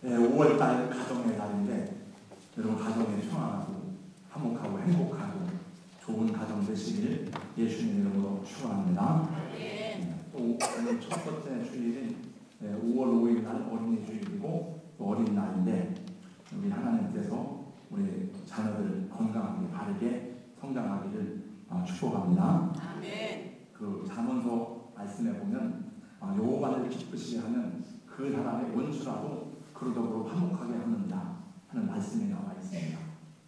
5월달 가정의 날인데 여러분 가정에 평안하고 화목하고 행복하고 좋은 가정 되시길 예수님 이름으로 축원합니다. 또 오늘 첫 번째 주일인 5월 5일 날 어린이 주일이고 또 어린 날인데 우리 하나님께서 우리 자녀들 건강하게 바르게 성장하기를 축복합니다. 아멘. 그 잠언서 말씀에 보면 여호와를 기쁘시게 하는 그 사람의 원수라도 그러도록 화목하게 하는다 하는 말씀이 나와 있습니다.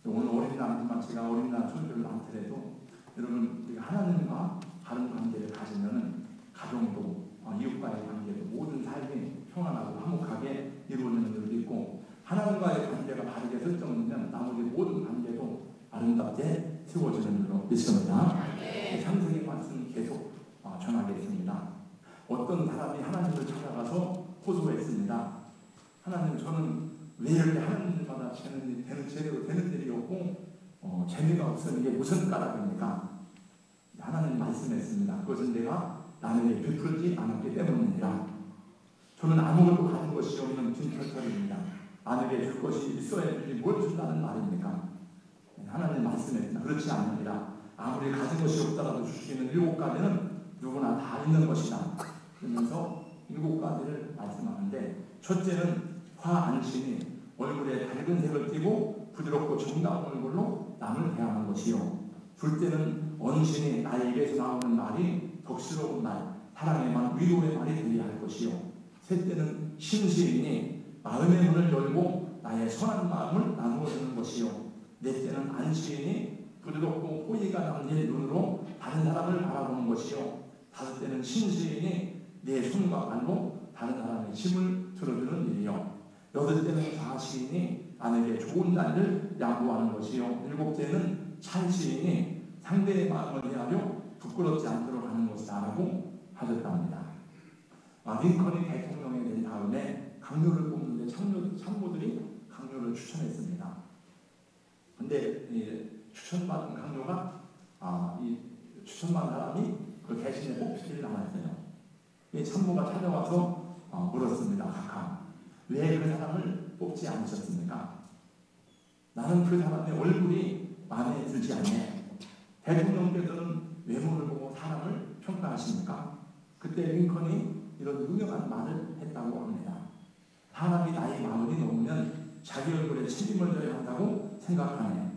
오늘 어린이날이지만 제가 어린이날 설교를 않더라도 여러분 우리가 하나님과 바른 관계를 가지면은 가정도 이웃과의 관계도 모든 삶이 평안하고 화목하게 이루어지는 일도 있고 하나님과의 관계가 바르게 설정되면 나머지 모든 관계도 아름답게 세워지는 줄로 믿습니다. 창세기 말씀 계속 전하겠습니다. 어떤 사람이 하나님을 찾아가서 호소했습니다. 하나님, 저는 왜 이렇게 하나님마다 제대로 되는 일이 없고 재미가 없으니 이게 무슨 까닭입니까? 하나님 말씀했습니다. 그것은 내가 남에게 베풀지 않았기 때문이니라. 저는 아무것도 가진 것이 없는 빈털털입니다. 남에게 줄 것이 있어야 주지 뭘 준다는 말입니까? 하나님 말씀했습니다. 그렇지 않느니라. 아무리 가진 것이 없더라도 줄 수 있는 7가지는 누구나 다 있는 것이다. 그러면서 7가지를 말씀하는데 첫째는 화안심이 얼굴에 밝은 색을 띠고 부드럽고 정다운 얼굴로 남을 대하는 것이요. 둘째는 언신이 나에게서 나오는 말이 덕스러운 말, 사랑의 위로의 말이 되어야 할 것이요. 셋째는 심시인이 마음의 문을 열고 나의 선한 마음을 나누어 주는 것이요. 넷째는 안시인이 부드럽고 호의가 담긴 눈으로 다른 사람을 바라보는 것이요. 다섯째는 신시인이 내 손과 발로 다른 사람의 짐을 들어주는 일이요. 여덟째는 좌시인이 남에게 좋은 날을 양보하는 것이요. 일곱째는 찬시인이 상대의 마음을 대하여 부끄럽지 않도록 하는 것이다라고 하셨답니다. 링컨이 대통령이 된 다음에 강요를 뽑는데 참모들이 강요를 추천했습니다. 근데 추천받은 강요가 이 추천받은 사람이 그 대신에 뽑히지를 않았어요. 참모가 찾아와서 물었습니다. 각하, 왜 그 사람을 뽑지 않으셨습니까? 나는 그 사람의 얼굴이 마음에 들지 않네. 대통령께서는 외모를 보고 사람을 평가하십니까? 그때 링컨이 이런 유명한 말을 했다고 합니다. 사람이 나이 마음이 넘으면 자기 얼굴에 책임을 져야 한다고 생각하네.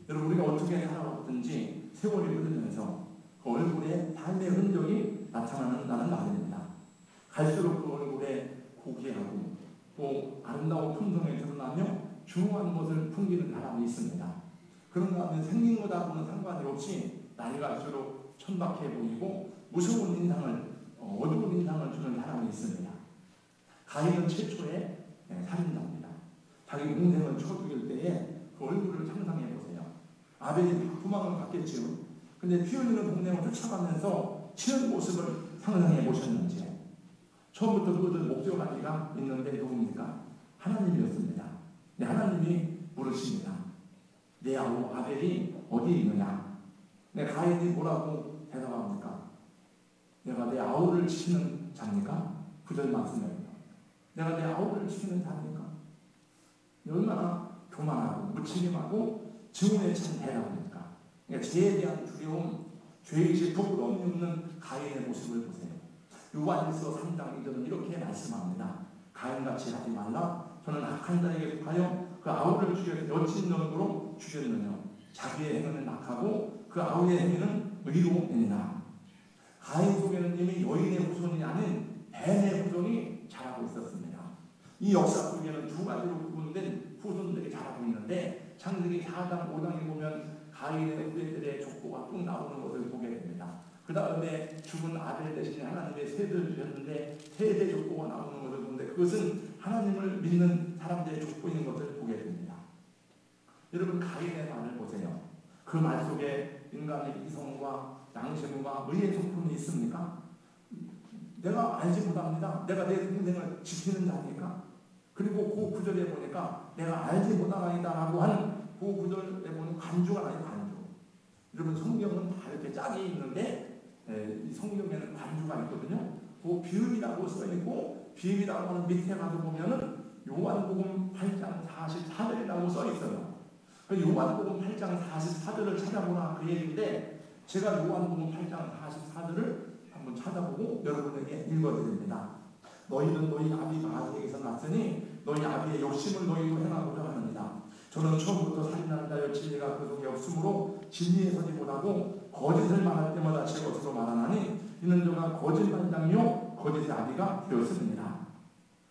여러분, 우리가 어떻게 살아왔든지 세월이 흐르면서 그 얼굴에 삶의 흔적이 나타나는 말입니다. 갈수록 그 얼굴에 고귀하고 또 아름다운 품성에 드러나며 중후한 것을 풍기는 사람이 있습니다. 그런가 하면 생긴 것하고는 상관이 없이 나이가 갈수록 천박해 보이고 무서운 인상을 어두운 인상을 주는 사람이 있습니다. 가인은 최초의 살인자입니다. 자기 동생을 쳐 죽일 때에 그 얼굴을 상상해 보세요. 아벨이 도망을 갔겠지요. 근데 피 흘리는 동생을 쫓아가면서 치는 모습을 상상해 보셨는지. 처음부터 그들 목적하기가 있는데 누굽니까? 하나님이었습니다. 네, 하나님이 물으십니다. 내 아벨이 어디에 있느냐? 내 가인이 뭐라고 대답합니까? 내가 내 아우를 지키는 자입니까? 9절 말씀입니다. 내가 내 아우를 지키는 자입니까? 얼마나 교만하고 무책임하고 증오에 찬 대답입니까? 그러니까 죄에 대한 두려움, 죄의식, 부끄러움이 없는 가인의 모습을 보세요. 요한일서 3장 2절은 이렇게 말씀합니다. 가인같이 하지 말라. 저는 악한 자에게 속하여 그 아우를 죽여 여친 놈으로 죽였느냐. 자기의 행위는 악하고 그 아우의 행위는 의로우니라. 가인 속에는 이미 여인의 후손이 아닌 뱀의 후손이 자라고 있었습니다. 이 역사 속에는 두 가지로 구분된 후손들이 자라고 있는데 창세기 4장 5장에 보면 가인의 후대들의 족보가 쭉 나오는 것을 보게 됩니다. 그 다음에 죽은 아벨 대신에 하나님의 세대를 주셨는데 세대 족보가 나오는 것을 보는데 그것은 하나님을 믿는 사람들의 족보인 것을 보게 됩니다. 여러분, 가인의 말을 보세요. 그 말 속에 인간의 이성과 양심과 의의 성품이 있습니까? 내가 알지 못합니다. 내가 내 동생을 지키는 자니까. 그리고 그 구절에 보니까 내가 알지 못하나이다라고 하는 그 구절에 보면 간주가 아니고 간주. 여러분, 성경은 다 이렇게 짝이 있는데 이 성경에는 관주가 있거든요. 그 비읍이라고 써있고 비읍이라고 하는 밑에 가서 보면은 요한복음 8장 44절이라고 써 있어요. 그 요한복음 8장 44절을 찾아보라 그 얘기인데 제가 요한복음 8장 44절을 한번 찾아보고 여러분에게 읽어드립니다. 너희는 너희 아비 바알에게서 났으니 너희 아비의 욕심을 너희도 행하고자 하느니라. 저는 처음부터 살인하는 자여 진리가 그 속에 없으므로 진리에 서지 못하고 거짓을 말할 때마다 제 것으로 말하나니 이는 저가 거짓말장이요 거짓의 아비가 되었습니다.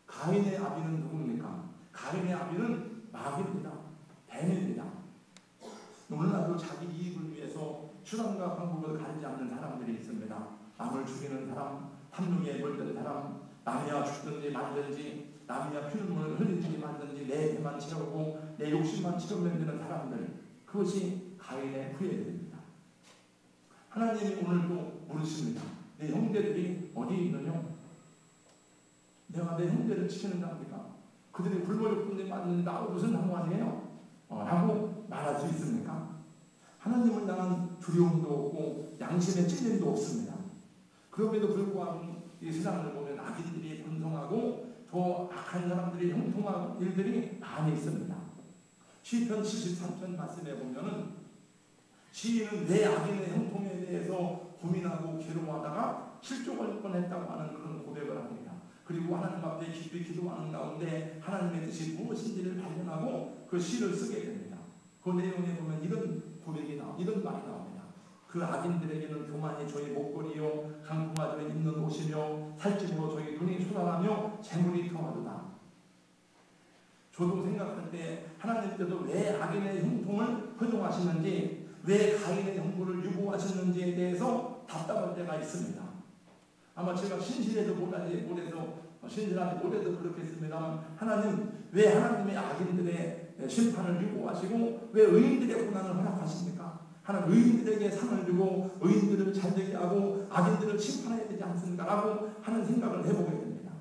가인의 아비는 누굽니까? 가인의 아비는 마귀입니다. 뱀입니다. 오늘날도 자기 이익을 위해서 수단과 방법을 가리지 않는 사람들이 있습니다. 남을 죽이는 사람, 탐욕에 물든 사람, 남이야 죽든지 말든지 남이야 피눈물을 흘리든지 말든지 내 배만 채우고 내 욕심만 채우려는 사람들, 그것이 가인의 후예들입니다. 하나님이 오늘도 물으십니다. 내 형제들이 어디 있느냐? 내가 내 형제를 지키는 자입니까? 그들이 굶어죽든지 말든지 나하고 무슨 상관이에요? 라고 말할 수 있습니까? 하나님을 향한 두려움도 없고 양심의 찔림도 없습니다. 그럼에도 불구하고 이 세상을 보면 악인들이 번성하고 더 악한 사람들이 형통한 일들이 많이 있습니다. 시편 73편 말씀에 보면은 시인은 내 악인의 형통에 대해서 고민하고 괴로워하다가 실족할 뻔했다고 하는 그런 고백을 합니다. 그리고 하나님 앞에 깊이 기도하는 가운데 하나님의 뜻이 무엇인지를 발견하고 그 시를 쓰게 됩니다. 그 내용에 보면 이런 고백이 이런 말이 나옵니다. 그 악인들에게는 교만이 저희 목걸이요 강포가 저희 입는 옷이며 살찜으로 저희 눈이 솟아나며 재물이 더하도다. 저도 생각할 때 하나님께서 왜 악인의 형통을 허용하시는지, 왜 가인의 형벌을 유보하시는지에 대해서 답답할 때가 있습니다. 아마 제가 신실해도 못해서 신실하지 못해도 그렇겠습니다만, 하나님 왜 하나님의 악인들의 심판을 유보하시고 왜 의인들의 고난을 허락하십니까? 하나님 의인들에게 상을 주고 의인들을 잘되게 하고 악인들을 심판해야 되지 않습니까? 라고 하는 생각을 해보게 됩니다.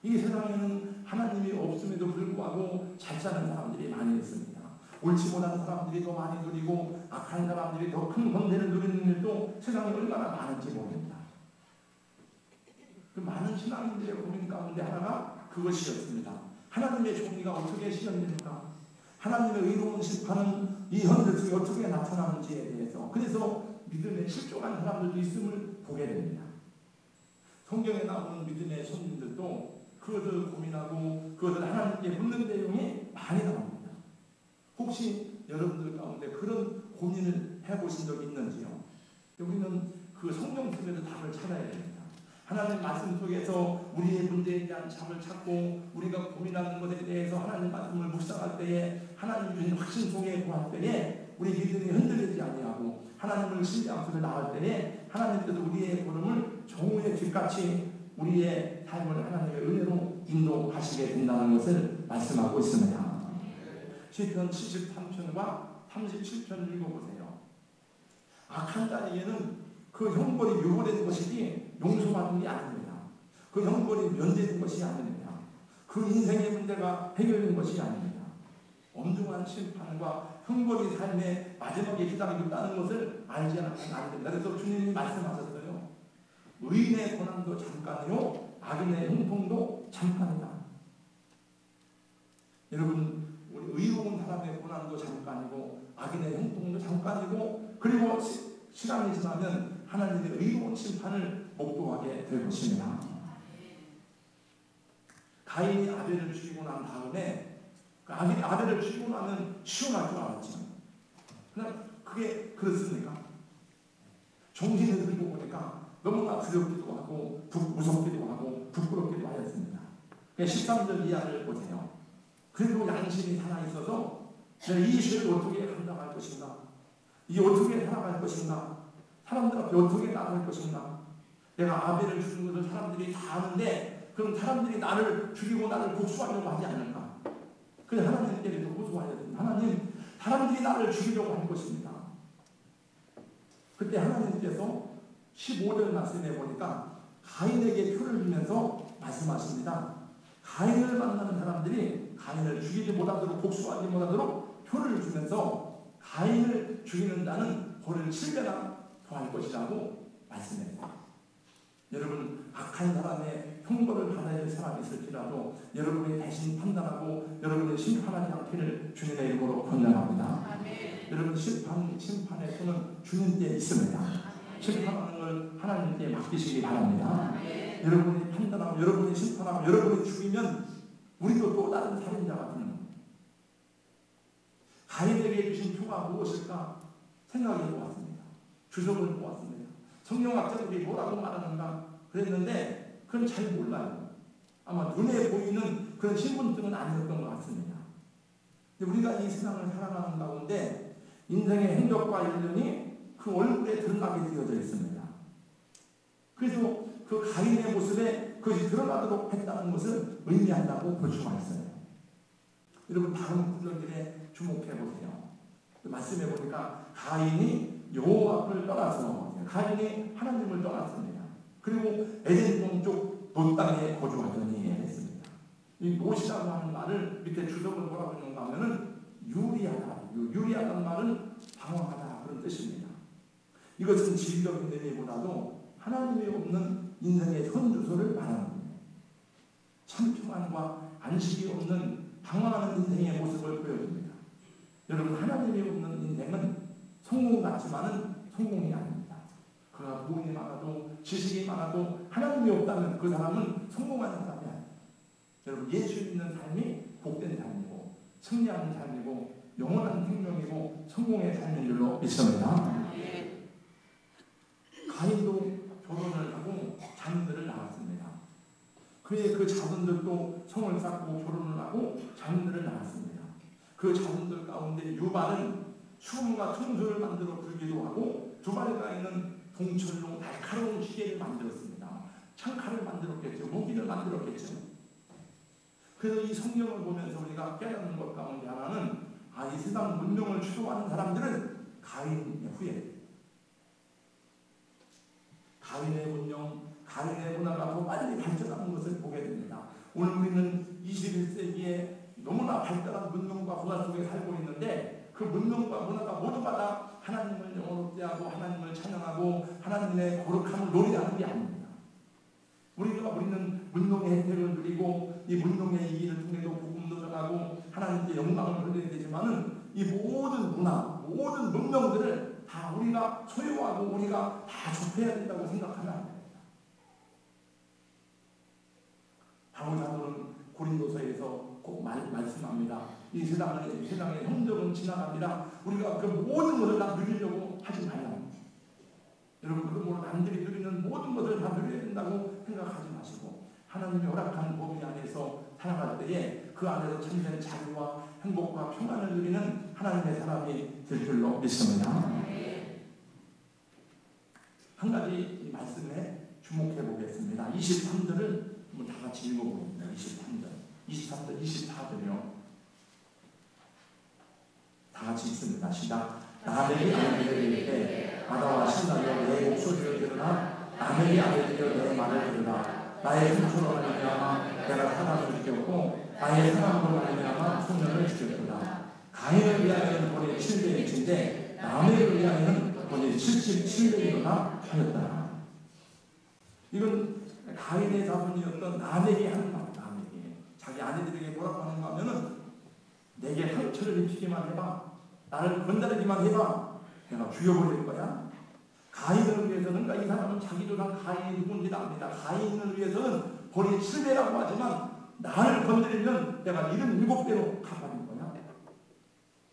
이 세상에는 하나님이 없음에도 불구하고 잘 사는 사람들이 많이 있습니다. 옳지 못한 사람들이 더 많이 누리고 악한 사람들이 더 큰 권세를 누리는 일도 세상에 얼마나 많은지 모릅니다. 그 많은 신앙인들의 고민 가운데 하나가 그것이었습니다. 하나님의 정의가 어떻게 실현됩니까? 하나님의 의로운 심판은 이 현실 속에 어떻게 나타나는지에 대해서, 그래서 믿음에 실족한 사람들도 있음을 보게 됩니다. 성경에 나오는 믿음의 손님들도 그것을 고민하고 그것을 하나님께 묻는 내용이 많이 나옵니다. 혹시 여러분들 가운데 그런 고민을 해보신 적이 있는지요? 우리는 그 성경 속에서 답을 찾아야 됩니다. 하나님 말씀 속에서 우리의 문제에 대한 답을 찾고 우리가 고민하는 것에 대해서 하나님 말씀을 묵상할 때에 하나님 주신 확신 속에 구할 때에 우리 믿음이 흔들리지 아니하고 하나님을 신뢰하고 나갈 때에 하나님께서 우리의 걸음을 정오의 뒷같이 우리의 삶을 하나님의 은혜로 인도하시게 된다는 것을 말씀하고 있습니다. 시편 73편과 37편 읽어보세요. 악한 자에게는 그 형벌이 유보된 것이지 용서받은 게 아닙니다. 그 형벌이 면제된 것이 아닙니다. 그 인생의 문제가 해결된 것이 아닙니다. 엄중한 심판과 형벌이 삶의 마지막에 기다리고 있다는 것을 알지 않으면 안 된다. 그래서 주님이 말씀하셨어요. 의인의 고난도 잠깐이요 악인의 형통도 잠깐이다. 여러분, 우리 의로운 사람의 고난도 잠깐이고 악인의 형통도 잠깐이고, 그리고 시간이 지나면 하나님의 의로운 심판을 목도하게 될 것입니다. 가인이 아벨을 죽이고 난 다음에 아벨을 죽이고 나면 시원할 줄 알았죠. 그냥 그게 그렇습니까? 정신을 들고 보니까 너무나 두렵기도 하고 무섭기도 하고 부끄럽기도 하였습니다. 13절 이하를 보세요. 그래도 양심이 살아있어서 내가 이 시를 어떻게 감당할 것인가, 이게 어떻게 살아갈 것인가, 사람들 앞에 어떻게 나갈 것인가, 내가 아벨을 죽인 것을 사람들이 다 아는데 그럼 사람들이 나를 죽이고 나를 복수하려고 하지 않을까? 그래서 하나님께서 호소하였습니다. 하나님, 사람들이 나를 죽이려고 할 것입니다. 그때 하나님께서 15절 말씀에 보니까 가인에게 표를 주면서 말씀하십니다. 가인을 만나는 사람들이 가인을 죽이지 못하도록 복수하지 못하도록 표를 주면서 가인을 죽이는 자는 벌을 7배나 더할 것이라고 말씀했습니다. 여러분, 악한 사람의 형벌을 받아야 될 사람이 있을지라도 여러분이 대신 판단하고 여러분이 심판하지 않기를 주님의 이름으로 권장합니다. 여러분 심판의 손은 주님께 있습니다. 심판하는 걸 하나님께 맡기시기 바랍니다. 여러분이 판단하고 여러분이 심판하고 여러분이 죽이면 우리도 또 다른 살인자가 되는 거예요. 가인에게 주신 표가 무엇일까 생각해 보았습니다. 주석을 보았습니다. 성경학자들이 뭐라고 말하는가 그랬는데 그건 잘 몰라요. 아마 눈에 보이는 그런 신분증은 아니었던 것 같습니다. 근데 우리가 이 세상을 살아가는 가운데 인생의 행적과 일련이 그 얼굴에 드러나게 되어져 있습니다. 그래서 그 가인의 모습에 그것이 드러나도록 했다는 것을 의미한다고 볼 수가 있어요. 여러분 다음 구절들에 주목해 보세요. 말씀해 보니까 가인이 여호와를 떠나서 가인이 하나님을 떠났습니다. 그리고 에덴 동쪽 논 땅에 거주하더니 했습니다. 이 못이라고 하는 말을 밑에 주석을 뭐라고 했는가 하면은 유리하다. 유리하다는 말은 방황하다 그런 뜻입니다. 이것은 지리적인 의미보다도 하나님이 없는 인생의 현주소를 말하는 거예요. 참평안과 안식이 없는 방황하는 인생의 모습을 보여줍니다. 여러분 하나님이 없는 인생은 성공 같지만은 성공이 아닙니다. 그가 돈이 많아도 지식이 많아도 하나님이 없다면 그 사람은 성공하는 사람이 아닙니다. 여러분 예수 믿는 삶이 복된 삶이고 승리하는 삶이고 영원한 생명이고 성공의 삶인 줄로 믿습니다. 가인도 결혼을 하고 자녀들을 낳았습니다. 그의 그 자손들도 성을 쌓고 결혼을 하고 자녀들을 낳았습니다. 그 자손들 가운데 유발은 수금과 청소를 만들어 불기도 하고 두발에가 있는 동철로 날카로운 시계를 만들었습니다. 창칼을 만들었겠죠. 무기를 만들었겠죠. 그래서 이 성경을 보면서 우리가 깨닫는 것 가운데 하나는 이 세상 문명을 추구하는 사람들은 가인의 후예, 가인의 문명, 가인의 문화가 더 빨리 발전하는 것을 보게 됩니다. 오늘 우리는 21세기에 너무나 발달한 문명과 문화 속에 살고 있는데 그 문명과 문화가 모두가 다 하나님을 영원롭게 하고 하나님을 찬양하고 하나님의 거룩함을 노래하는 게 아닙니다. 우리는 문명의 혜택을 누리고 이 문명의 이익을 통해서 복음도 전하고 하나님께 영광을 돌려야 되지만은 이 모든 문화, 모든 문명들을 다 우리가 소유하고 우리가 다 접해야 된다고 생각하면 안 됩니다. 바울 사도는 고린도서에서 꼭 말씀합니다. 이 세상의 흔적은 지나갑니다. 우리가 그 모든 것을 다 누리려고 하지 말라. 여러분 그걸 남들이 누리는 모든 것을 다 누려야 된다고 생각하지 마시고 하나님이 허락한 범위 안에서 살아갈 때에 그 안에서 참된 자유와 행복과 평안을 누리는 하나님의 사람이 될 줄로 믿습니다. 한 가지 이 말씀에 주목해 보겠습니다. 23절을 한번 다 같이 읽어보겠습니다. 23절, 24절이요. 다 같이 읽습니다. 시작. 남에게 아내들에게 바다와 신나여 내 목소리를 들으나 남에게 아내들여 내 말을 들으라. 나의 상처로 말미암아 내가 사랑을 느꼈고 나의 사랑으로 말미암아 소년을 죽였구나. 가인을 위하여는 본이 700일인데 남에게 위하여는 본이 77일이구나 하였다. 이건 가인의 자손이었던 남에게 하는 말. 남에게 자기 아내들에게 뭐라고 하는가 하면은 내게 상처를 입히기만 해봐. 나를 건드리기만 해봐. 내가 죽여버릴 거야. 가인을 위해서는 그러니까 이 사람은 자기도 가인이 누군지 압니다. 가인을 위해서는 벌이 7배라고 하지만 나를 건드리면 내가 77배로 갚아줄 거야.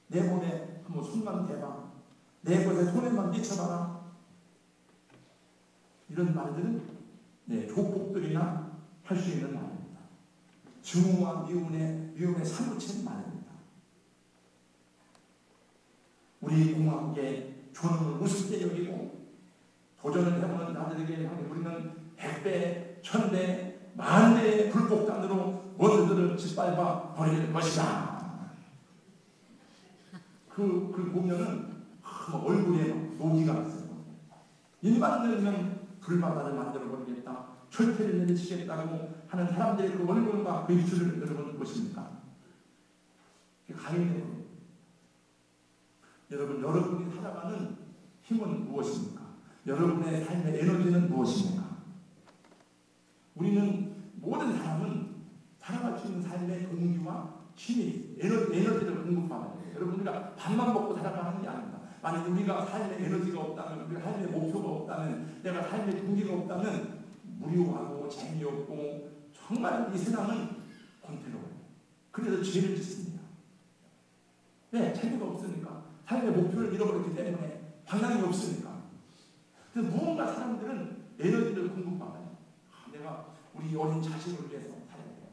내 몸에 한번 손만 대봐. 내 것에 손에만 미쳐봐라. 이런 말들은 조폭들이나 할 수 있는 말입니다. 증오와 미움에 사무친 말입니다. 우리 공화국의 존엄을 우습게 여기고 도전을 해보는 자들에게 우리는 100배, 1000배, 10,000배의 불복단으로 원수들을 짓밟아 버릴 것이다. 그 보면은 얼굴에 노기가 있어요. 입만 열면 불바다를 만들어 버리겠다. 철퇴를 내리치겠다고 하는 사람들의 그 얼굴과 그 입술을 여러분 보십니까? 가인의 거예요. 여러분이 살아가는 힘은 무엇입니까? 여러분의 삶의 에너지는 무엇입니까? 우리는 모든 사람은 살아갈 수 있는 삶의 동기와 힘이 에너지를 공급하는 거예요. 여러분, 우리가 밥만 먹고 살아가는 게 아닙니다. 만약 우리가 삶의 에너지가 없다면, 우리가 삶의 목표가 없다면, 내가 삶의 동기가 없다면 무료하고 재미없고 정말 이 세상은 권태로워요. 그래서 죄를 짓습니다. 왜? 재미가 없으니까. 삶의 목표를 잃어버렸기 때문에, 방향이 없으니까. 그래서 무언가 사람들은 에너지를 공급받아요. 내가 우리 어린 자식을 위해서 살아야 돼요.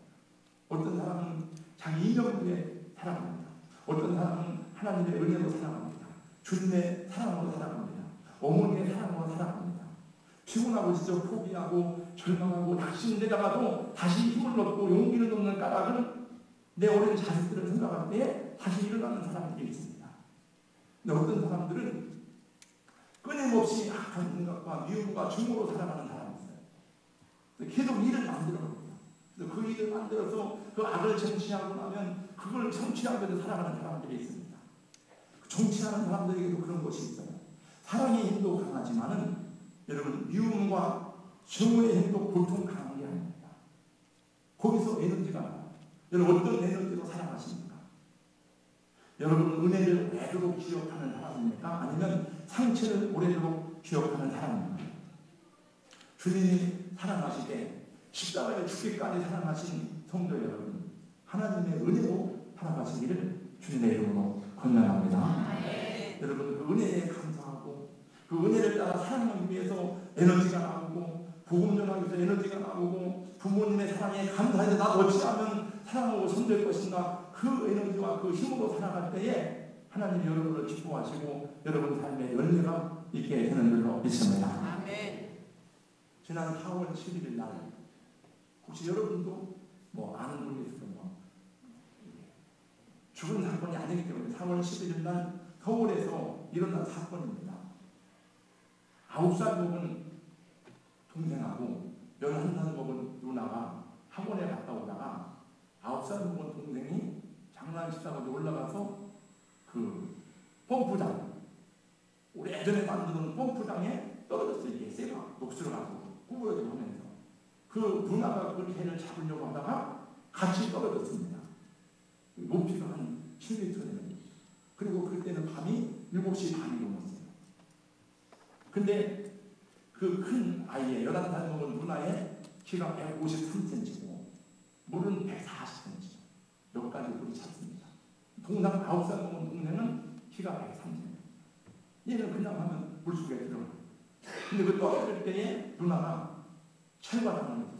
어떤 사람은 자기 이명을 위해 살아갑니다. 어떤 사람은 하나님의 은혜로 살아갑니다. 주님의 사랑으로 살아갑니다. 어머니의 사랑으로 살아갑니다. 피곤하고 지쳐 포기하고 절망하고 낙심되다가도 다시 힘을 얻고 용기를 얻는 까닭은 내 어린 자식들을 생각할 때 다시 일어나는 사람들이 있습니다. 근데 어떤 사람들은 끊임없이 악한 생각과 미움과 증오로 살아가는 사람이 있어요. 계속 일을 만들어냅니다. 그 일을 만들어서 그 악을 정치하고 나면 그걸 성취하면서 살아가는 사람들이 있습니다. 정치하는 사람들에게도 그런 것이 있어요. 사랑의 힘도 강하지만은 여러분, 미움과 증오의 힘도 보통 강한 게 아닙니다. 거기서 에너지가 나요. 여러분, 어떤 에너지로 살아가십니까? 여러분, 은혜를 오래도록 기억하는 사람입니까? 아니면 상처를 오래도록 기억하는 사람입니까? 주님이 사랑하시되 십자가에 죽기까지 사랑하신 성도 여러분, 하나님의 은혜로 살아가시기를 주님의 이름으로 권면합니다. 여러분, 그 은혜에 감사하고 그 은혜를 따라 사랑하기 위해서 에너지가 나오고, 복음 전하기 위해서 에너지가 나오고, 부모님의 사랑에 감사해서 나 어찌하면 사랑하고 손댈 것인가, 그 에너지와 그 힘으로 살아갈 때에 하나님 여러분을 기뻐하시고 여러분 삶의 열매가 있게 되는 줄로 믿습니다. 아멘. 지난 4월 11일 날 혹시 여러분도 아는 분이 있을 겁니다. 죽은 사건이 아니기 때문에 4월 11일 날 서울에서 일어난 사건입니다. 9살 먹은 동생하고 11살 먹은 누나가 학원에 갔다 오다가 9살 먹은 동생이 장난치다가 올라가서 그 펌프장, 오래전에 만드는 펌프장에 떨어졌어요. 이게 쇠가 녹슬어가지고 구부러지고 하면서 그 누나가 그 개를 잡으려고 하다가 같이 떨어졌습니다. 높이가 한 7m 되는. 그리고 그때는 밤이 7시 반이 넘었어요. 근데 그 큰 아이의 11살 먹은 누나의 키가 153cm고 물은 140cm. 몇 가지 물이 찼습니다. 동상 9살 먹은 동생은 키가 130cm. 얘는 그냥 하면 물속에 들어가요. 근데 그 떨어질 때에 누나가 철과당을 했어요.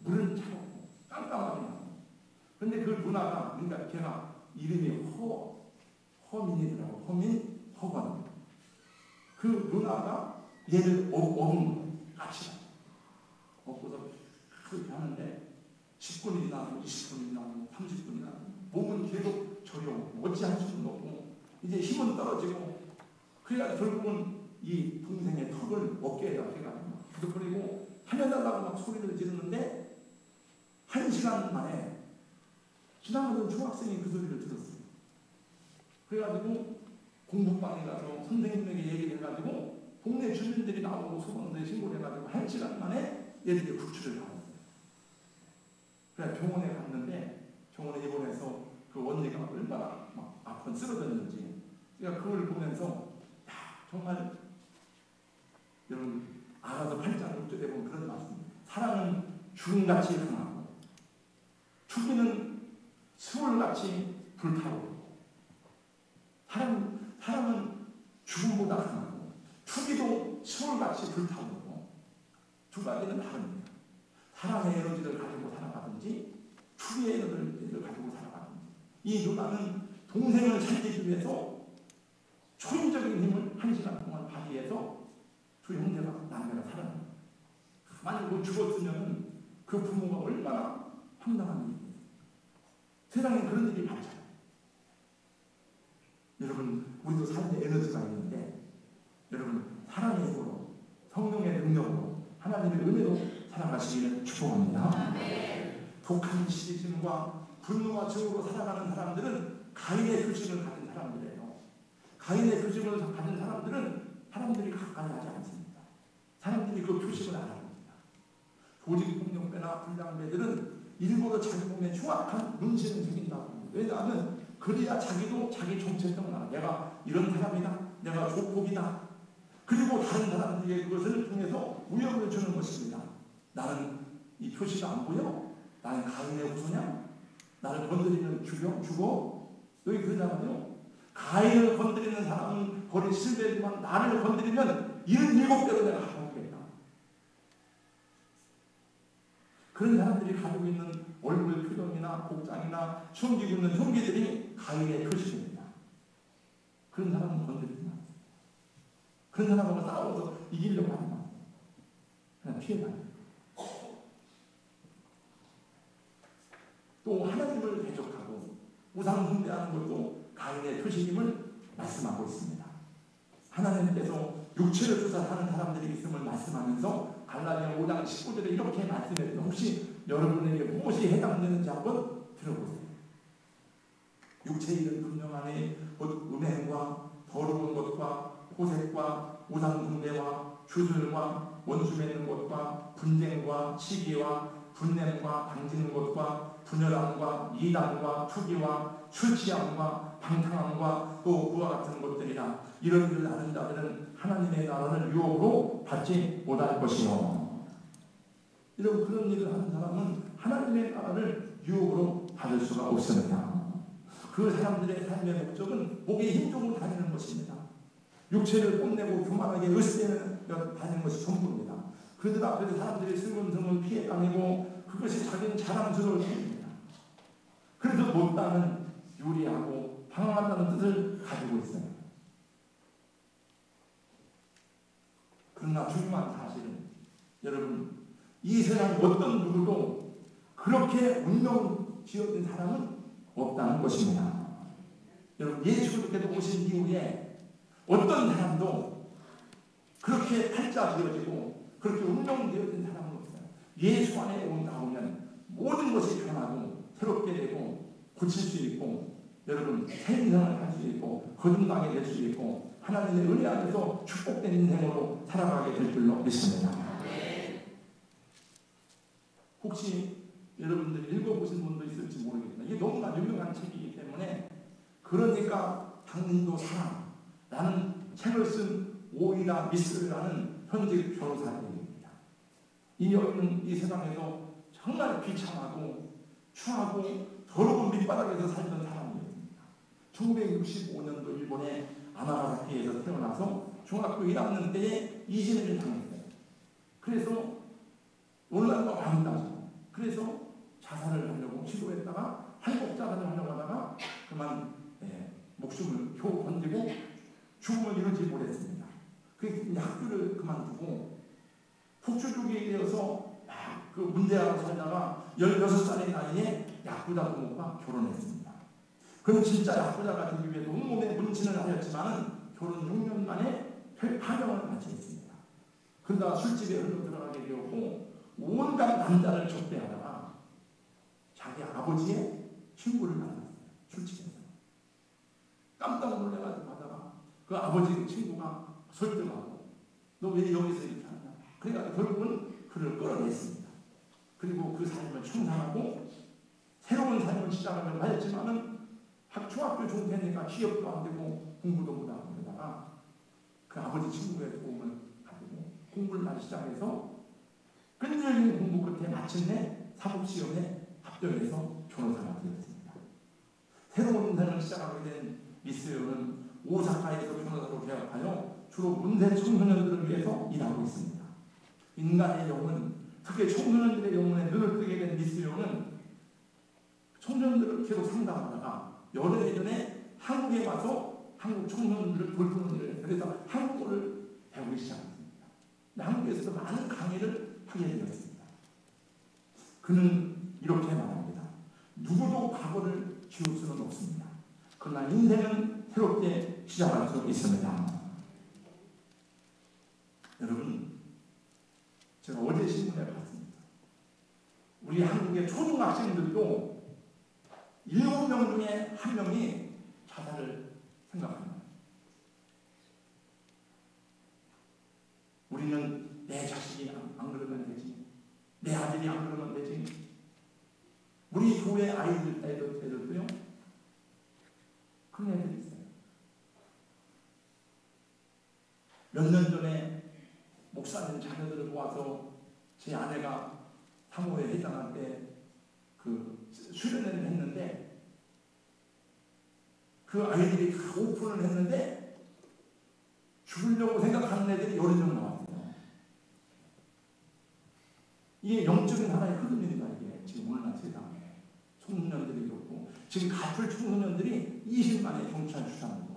물은 차갑고 깜깜하게 나고. 근데 그 누나가, 그러니까 걔가 이름이 허민이더라고. 허건. 그 누나가 얘를 업은 거예요. 같이. 업고서 그렇게 하는데 10분이 나고 20분이 나고 30분이 나고 몸은 계속 저려오고 어찌할 수는 없고 이제 힘은 떨어지고, 그래야 결국은 이 동생의 턱을 어깨에다 해가지고 계속 그리고 하면달라고 막 소리를 지르는데 1시간 만에 지나가던 중학생이 그 소리를 들었어요. 그래가지고 공부방에 가서 선생님에게 얘기를 해가지고 동네 주민들이 나오고 소방서에 신고를 해가지고 1시간 만에 얘들이 구출을 받았어요. 그래서 병원에 갔는데 병원에 입원해서 그 언니가 얼마나 막 아픈 쓰러졌는지, 그러니까 그걸 보면서 정말 여러분 알아서 8장 6절에 보면 그런 말씀입니다. 사랑은 죽음같이 강하고 죽이는 스월같이 불타오르고. 사랑은 죽음보다 강하고 죽이도 스월같이 불타오르고. 두 가지는 다릅니다. 사랑의 에너지를 가지고 살아가든지 죽이의 에너지를 가지고 살아가든지. 이 누나는 동생을 살리기 위해서 초인적인 힘을 1시간 동안 발휘해서 두 형제가 남매가 살아납니다. 만약 못 죽었으면 그 부모가 얼마나 황당한 일이에요. 세상에 그런 일이 많잖아요. 여러분, 우리도 삶에 에너지가 있는데 여러분, 사랑의 힘으로, 성령의 능력으로, 하나님의 은혜로 살아가시기를 축복합니다. 독한 시기심과 분노와 증오로 살아가는 사람들은 가인의 표식을 가진 사람들이에요. 가인의 표식을 가진 사람들은 사람들이 가까이 하지 않습니다. 사람들이 그 표식을 알아봅니다. 조직폭력배나 불량배들은 일부러 자기 몸에 흉악한 문신을 새긴다고 합니다. 왜냐하면 그래야 자기도 자기 정체성을 알아. 내가 이런 사람이다. 내가 조폭이다. 그리고 다른 사람들에게 그것을 통해서 위협을 주는 것입니다. 나는 이 표시가 안 보여? 나는 가인의 후손이야? 나를 건드리면 죽어? 여기 그러잖아요. 가인을 건드리는 사람은 거리 실패지만 나를 건드리면 77배로 내가 갚아주겠다. 그런 사람들이 가지고 있는 얼굴 표정이나 복장이나 숨기고 있는 흉기들이 가인의 표시입니다. 그런 사람은 건드리지 않습니다. 그런 사람하고 싸워서 이기려고 하지 마세요. 그냥 피해가요. 또 하나님을 대적하고 우상 숭배하는 것도 가인의 표식임을 말씀하고 있습니다. 하나님께서 육체를 조사하는 사람들이 있음을 말씀하면서 갈라디아 5장 19절에 이렇게 말씀했는데 혹시 여러분에게 무엇이 해당되는지 한번 들어보세요. 육체의 일은 분명하니 곧 음행과 더러운 것과 호색과 우상 숭배와 주술과 원수 맺는 것과 분쟁과 시기와 분냄과 당지는 것과 분열함과 이단과 투기와 술 취함과 방탕함과 또 그와 같은 것들이라. 이런 일을 하는 자들은 하나님의 나라를 유혹으로 받지 못할 것이요. 이런 그런 일을 하는 사람은 하나님의 나라를 유혹으로 받을 수가 없습니다. 그 사람들의 삶의 목적은 목에 힘주고 다니는 것입니다. 육체를 뽐내고 교만하게 으스대는 다니는 것이 전부입니다. 그들 앞에서 사람들이 슬금슬금 피해 다니고 그것이 자기는 자랑스러울 뿐입니다. 그래서 못다는 유리하고 방황한다는 뜻을 가지고 있어요. 그러나 중요한 사실은 여러분, 이 세상 어떤 누구도 그렇게 운명 지어진 사람은 없다는 것입니다. 여러분, 예수께서 오신 이후에 어떤 사람도 그렇게 팔자 되어지고 그렇게 운명되어진 사람은 없어요. 예수 안에 온다 보면 모든 것이 변하고 새롭게 되고 고칠 수 있고 여러분 새 인생을 할 수 있고 거듭나게 될 수 있고 하나님의 은혜 안에서 축복된 인생으로 살아가게 될 줄로 믿습니다. 혹시 여러분들이 읽어보신 분도 있을지 모르겠습니다. 이게 너무나 유명한 책이기 때문에 그러니까 당신도 살아 라는 책을 쓴 오이라 미스라는 현직 변호사입니다. 이 여인은 이 세상에서 정말 비참하고 추하고 더러운 밑바닥에서 살던 사람이었습니다. 1965년도 일본의 아나가사키에서 태어나서 중학교 1학년 때에 이진을 당했어요. 그래서 논란과 반대하죠. 그래서 자살을 하려고 시도했다가 한국 자살을 하려고 하다가 그만 목숨을 겨우 건지고 죽음을 이루지 못했습니다. 그래서 학교를 그만두고 폭주족이 되어서 그 문제하고 살다가 16살의 나이에 야쿠자 부모가 결혼했습니다. 그럼 진짜 야쿠자가 되기 위해 온몸에 문신을 하였지만 결혼 6년 만에 파병을 마쳤습니다. 그러다가 술집에 흘러 들어가게 되었고 온갖 남자를 접대하다가 자기 아버지의 친구를 만났어요. 술집에서. 깜짝 놀래가지고 하다가 그 아버지 친구가 설득하고 너 왜 여기서 이렇게 하냐. 그러니까 결국은 그를 끌어냈습니다. 그리고 그 삶을 청산하고 새로운 삶을 시작하려고 하였지만은 중학교 중퇴니까 취업도 안 되고 공부도 못하고 그러다가 그 아버지 친구의 도움을 가지고 공부를 다시 시작해서 끈질긴 공부 끝에 마침내 사법시험에 합격해서 변호사가 되었습니다. 새로운 인생을 시작하게 된 미스요는 오사카에서 변호사로 개업하여 주로 문제 청소년들을 위해서 일하고 있습니다. 인간의 영혼, 특히 청소년들의 영혼에 눈을 뜨게 된 미스요는 청소년들을 계속 상담하다가 여러 해 전에 한국에 와서 한국 청소년들을 돌보는 일을 해서 그래서 한국어를 배우기 시작했습니다. 한국에서도 많은 강의를 하게 되었습니다. 그는 이렇게 말합니다. 누구도 과거를 지울 수는 없습니다. 그러나 인생은 새롭게 시작할 수 있습니다. 여러분, 제가 어제 신문에 봤습니다. 우리 한국의 초등학생들도 7명 중에 1명이 자살을 생각합니다. 우리는 내 자식이 안 그러면 되지. 내 아들이 안 그러면 되지. 우리 교회 애들도요. 그런 애들이 있어요. 몇 년 전에 목사님 자녀들을 모아서 제 아내가 사모에 회장할 때 그 수련회를 했는데 그 아이들이 다 오픈을 했는데 죽으려고 생각하는 애들이 여러 명 나왔어요. 이게 영적인 하나의 흐름입니다. 이게 지금 오늘날 세상에 청소년들이 그렇고 지금 가출 청소년들이 20만의 경찰 추산으로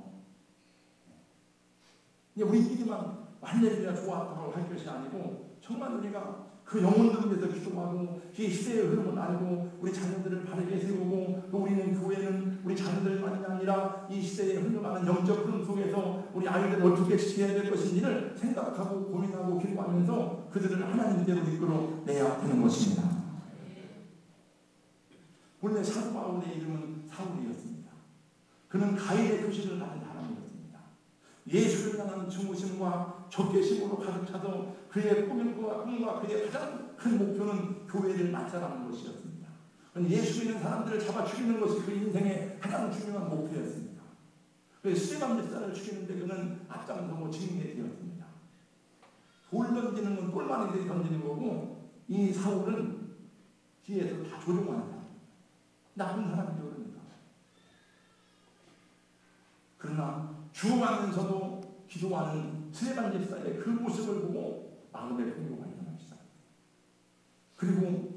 우리끼리만 할렐루야 좋았다고 할 것이 아니고 정말 우리가 그 영혼들을 위해서 기도하고 이 시대의 흐름을 알고 우리 자녀들을 바르게 세우고 또 우리는 교회는 우리 자녀들만이 아니라 이 시대에 흘러가는 영적 흐름 속에서 우리 아이들을 어떻게 지켜야 될 것인지를 생각하고 고민하고 기도하면서 그들을 하나님께로 이끌어내야 되는 것입니다. 본래 사도 바울의 이름은 사울이었습니다. 그는 가인의 표시를 가진 사람이었습니다. 예수를 향한 증오심과 적개심으로 가득 차서 그의 꿈과 그의 가장 큰 목표는 교회를 만들어가는 것이었습니다. 예수 믿는 사람들을 잡아 죽이는 것이 그 인생의 가장 중요한 목표였습니다. 그래서 스데반 집사를 죽이는데 그는 앞장서고 증인이 되었습니다. 돌 던지는 건 똘마니들이 던지는 거고 이 사울은 뒤에서 다 조종하는 사람, 나쁜 사람이죠. 그러니까. 그러나 죽어가면서도 기도하는 스데반 집사의 그 모습을 보고 마음의 풍요가 일어나기 시작합니다. 그리고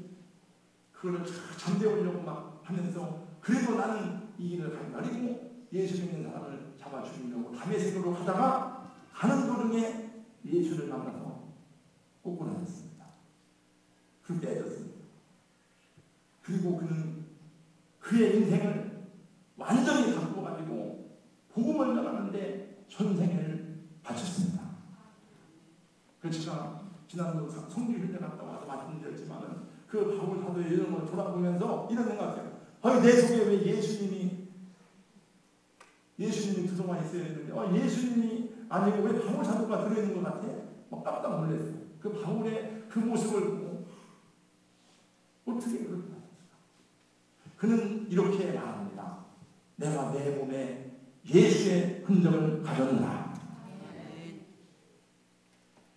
그거를 잠재우려고 막 하면서 그래도 나는 이 일을 한다. 그리고 예수 믿는 사람을 잡아 죽이려고 다메섹으로 가다가 가는 도중에 예수를 만나서 꼬꾸라졌습니다. 그 깨졌습니다. 그리고 그는 그의 인생을 완전히 바꿔가지고 복음을 전하는데 전생을 바쳤습니다. 그래서 제가 지난번 성지훈련 갔다 와서 말씀드렸지만은 그 바울 사도의 이름을 돌아보면서 이런 생각이에요. 내 속에 왜 예수님이 그동안 있어야 했는데 예수님이 아니고 왜 바울 사도가 들어있는 것 같아? 막 깜짝 놀랐어요. 그 바울의 그 모습을 보고 어떻게 그렇게 하셨을까? 그는 이렇게 말합니다. 내가 내 몸에 예수의 흔적을 가졌노라.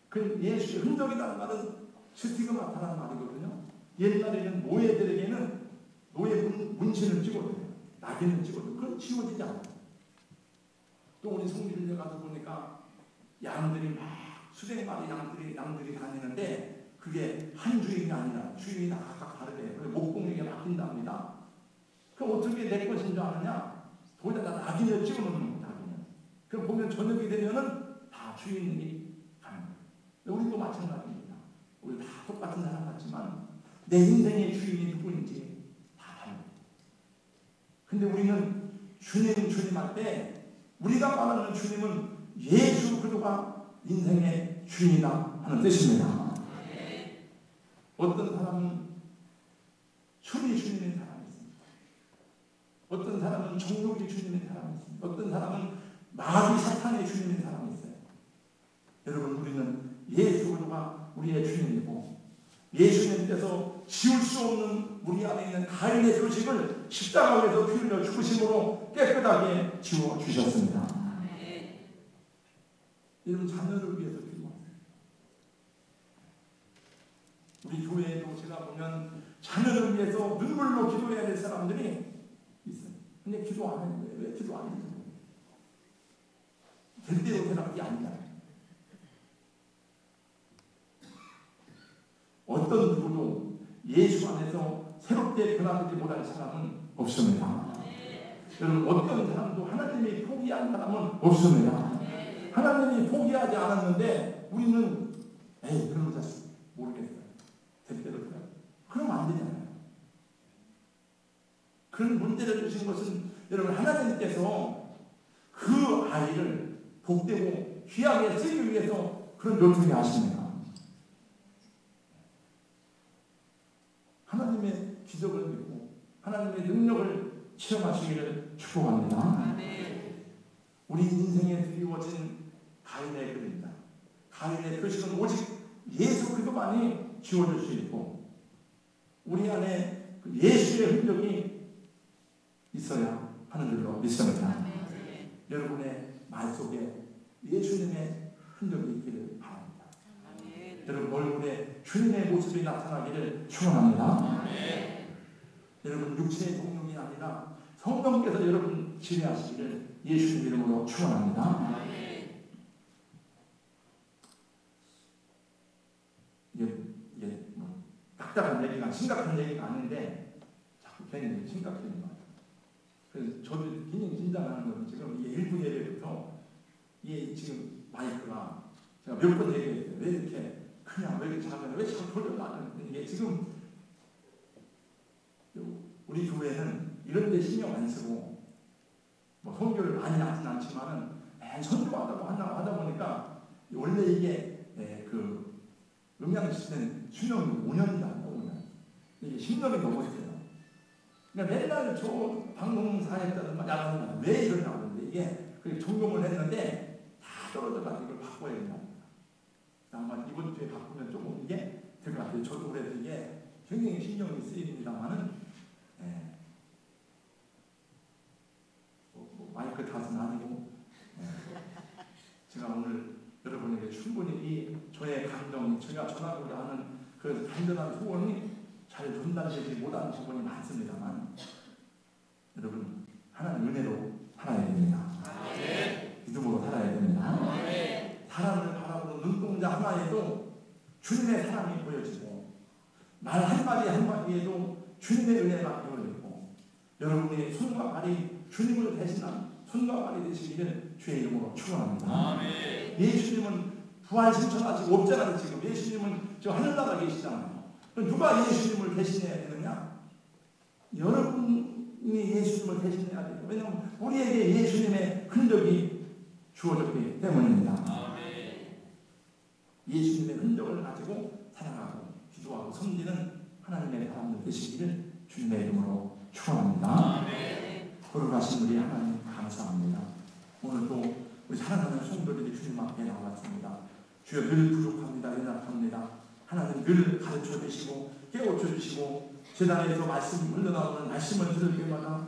그 예수의 흔적이라는 말은 스티그마타라는 말이거든요. 옛날에는 노예들에게는 노예 문신을 찍어줘요. 낙인을 찍어줘요. 그건 지워지지 않아요. 또 우리 성지를 가서 보니까 양들이 막 수백 마리 양들이 다니는데 그게 한 주인이 아니라 주인이 각각 다르게 목공에게 맡긴답니다. 그럼 어떻게 내 것인 줄 아느냐? 거기다 낙인을 찍어놓는 거예요. 그럼 보면 저녁이 되면은 다 주인이 가는 거예요. 우리도 마찬가지입니다. 우리 다 똑같은 사람 같지만 내 인생의 주인이 누구인지 다 달라요. 근데 우리는 주님 할 때 우리가 말하는 주님은 예수 그리스도가 인생의 주인이다 하는 뜻입니다. 어떤 사람은 술이 주님인 사람이 있습니다. 어떤 사람은 정욕이 주님인 사람이 있습니다. 어떤 사람은 마귀 사탄의 주님인 사람이 있어요. 여러분 우리는 예수 그리스도가 우리의 주님이고 예수님께서 지울 수 없는 우리 안에 있는 가인의 표식을 십자가에서 피 흘려 죽으심으로 깨끗하게 지워주셨습니다. 여러분 자녀를 위해서 기도하세요. 우리 교회에도 제가 보면 자녀를 위해서 눈물로 기도해야 될 사람들이 있어요. 근데 기도 안 해요. 왜 기도 안 해요? 절대로 대답이 아니잖아요. 어떤 누구도 예수 안에서 새롭게 변화되지 못할 사람은 없습니다. 여러분 어떤 사람도 하나님이 포기한 사람은 없습니다. 하나님이 포기하지 않았는데 우리는 그런 거 자식 모르겠어요. 절대로 그러면 안 되잖아요. 그런 문제를 주신 것은 여러분 하나님께서 그 아이를 복되고 귀하게 쓰기 위해서 그런 요청이 하십니다. 하나님의 기적을 믿고 하나님의 능력을 체험하시기를 축복합니다. 우리 인생에 드리워진 가인의 글입니다. 가인의 표식은 오직 예수 그리스도만이 지워줄 수 있고 우리 안에 그 예수의 흔적이 있어야 하는 줄로 믿습니다. 여러분의 말 속에 예수님의 흔적이 있기를 바랍니다. 여러분 얼굴에 주님의 모습이 나타나기를 축원합니다. 여러분 육체의 동력이 아니라 성령께서 여러분 지배하시기를 예수님 이름으로 축원합니다. 이게 뭐 딱딱한 얘기가 심각한 얘기가 아닌데 자꾸 괜히 심각해지는 거예요. 그래서 저도 굉장히 긴장하는 건 지금 이게 일부 예배부터 이게 지금 마이크가 제가 몇 번 얘기했어요. 왜 이렇게 그냥 왜 이렇게 작은 왜 자꾸 돌려놔는 이게 지금 우리 교회는 이런 데 신경 안 쓰고 뭐 선교를 많이 하진 않지만은 맨 선교하다고 하다 보니까 원래 이게 그 음양 시대는 수명이 5년이다. 5년. 이게 10년이 넘었어요. 그러니까 맨날 저 방송사에다가 야단을 하는 왜 이러냐고 그러는데 이게 그 적용을 했는데 다 떨어져가지고 이걸 바꿔야 된답니다. 아마 이번 주에 바꾸면 조금 이게 될 것 같아요. 저도 그래도 이게 굉장히 신경이 쓰입니다만은 마이크 탓은 아니고 제가 오늘 여러분에게 충분히 이 저의 감정, 제가 전하고자 하는 그 간절한 소원이 잘 전달되지 못하는 부분이 많습니다만 여러분 하나님 은혜로 살아야 됩니다. 믿음으로 살아야 됩니다. 사람을 바라보는 눈동자 하나에도 주님의 사랑이 보여지고 말 한마디 한마디에도 주님의 은혜가 보여지고 여러분의 손과 발이 주님을 대신한 손과 발이 되시기를 주의 이름으로 축원합니다. 예수님은 부활 신천하시고 없잖아요. 지금 예수님은 저 하늘나라 계시잖아요. 그럼 누가 예수님을 대신해야 되느냐? 여러분이 예수님을 대신해야 돼요. 왜냐하면 우리에게 예수님의 흔적이 주어졌기 때문입니다. 예수님의 흔적을 가지고 살아가고 기도하고 섬기는 하나님의 사람들 되시기를 주님의 이름으로 축원합니다. 거룩하신 우리 하나님 감사합니다. 오늘도 우리 사랑하는 성도들이 주님 앞에 나왔습니다. 주여 늘 부족합니다. 연약합니다. 하나님 늘 가르쳐 주시고 깨우쳐 주시고 제단에서 말씀 흘러나오는 말씀을 들을 때마다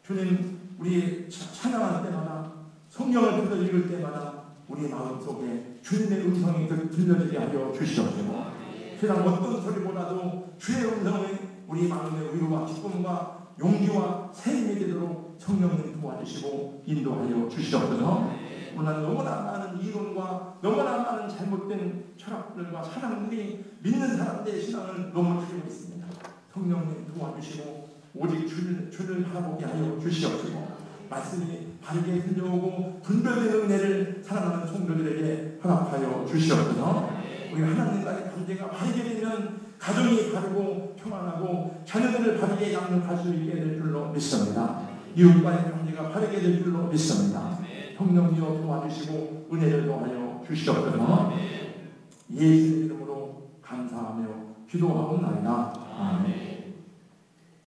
주님 우리 찬양할 때마다 성경을 들어 읽을 때마다 우리 마음속에 주님의 음성이 들려지게 하여 주시옵소서. 세상 어떤 소리보다도 주의 음성이 우리 마음의 위로와 기쁨과 용기와 샘이 되도록 성령님 도와주시고 인도하여 주시옵소서. 오늘 너무나 많은 이론과 너무나 많은 잘못된 철학들과 사람들이 믿는 사람들의 신앙을 넘어뜨리고 있습니다. 성령님 도와주시고 오직 주를 바라보게 하여 주시옵소서. 말씀이 바르게 들려오고 분별되는 은혜를 사랑하는 성도들에게 허락하여 주시옵소서. 우리 하나님과의 관계가 바르게 되면 가정이 바르고 평안하고 자녀들을 바르게 양육할 수 있게 될 줄로 믿습니다. 이웃과의 관계가 바르게 될 줄로 믿습니다. 성령님으로 도와주시고 은혜를 더하여 주시옵소서. 예수의 이름으로 감사하며 기도하옵나이다. 아멘.